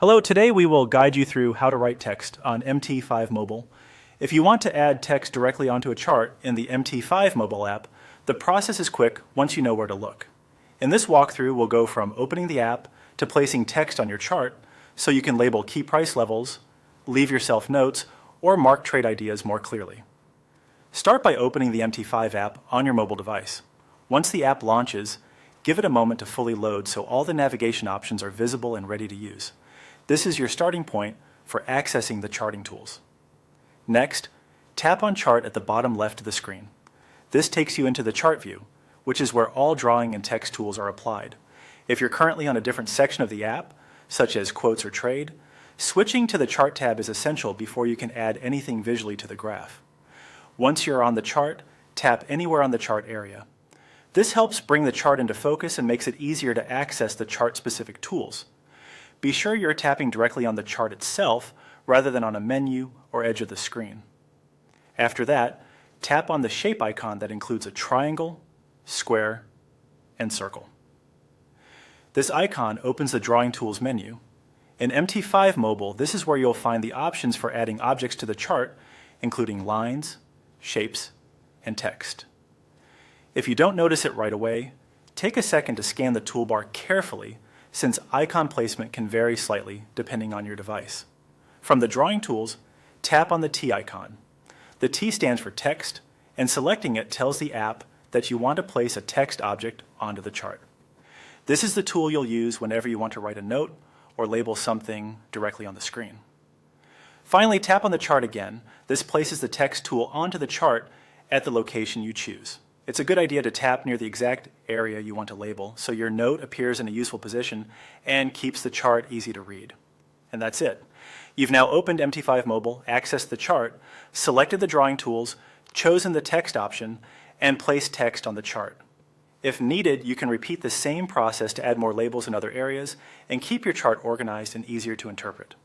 Hello, today we will guide you through how to write text on MT5 Mobile. If you want to add text directly onto a chart in the MT5 mobile app, the process is quick once you know where to look. In this walkthrough, we'll go from opening the app to placing text on your chart so you can label key price levels, leave yourself notes, or mark trade ideas more clearly. Start by opening the MT5 app on your mobile device. Once the app launches, give it a moment to fully load so all the navigation options are visible and ready to use. This is your starting point for accessing the charting tools. Next, tap on Chart at the bottom left of the screen. This takes you into the chart view, which is where all drawing and text tools are applied. If you're currently on a different section of the app, such as quotes or trade, switching to the Chart tab is essential before you can add anything visually to the graph. Once you're on the chart, tap anywhere on the chart area. This helps bring the chart into focus and makes it easier to access the chart-specific tools. Be sure you're tapping directly on the chart itself rather than on a menu or edge of the screen. After that, tap on the shape icon that includes a triangle, square, and circle. This icon opens the Drawing Tools menu. In MT5 Mobile, this is where you'll find the options for adding objects to the chart, including lines, shapes, and text. If you don't notice it right away, take a second to scan the toolbar carefully, since icon placement can vary slightly depending on your device. From the Drawing Tools, tap on the T icon. The T stands for text, and selecting it tells the app that you want to place a text object onto the chart. This is the tool you'll use whenever you want to write a note or label something directly on the screen. Finally, tap on the chart again. This places the text tool onto the chart at the location you choose. It's a good idea to tap near the exact area you want to label so your note appears in a useful position and keeps the chart easy to read. And that's it. You've now opened MT5 Mobile, accessed the chart, selected the drawing tools, chosen the text option, and placed text on the chart. If needed, you can repeat the same process to add more labels in other areas and keep your chart organized and easier to interpret.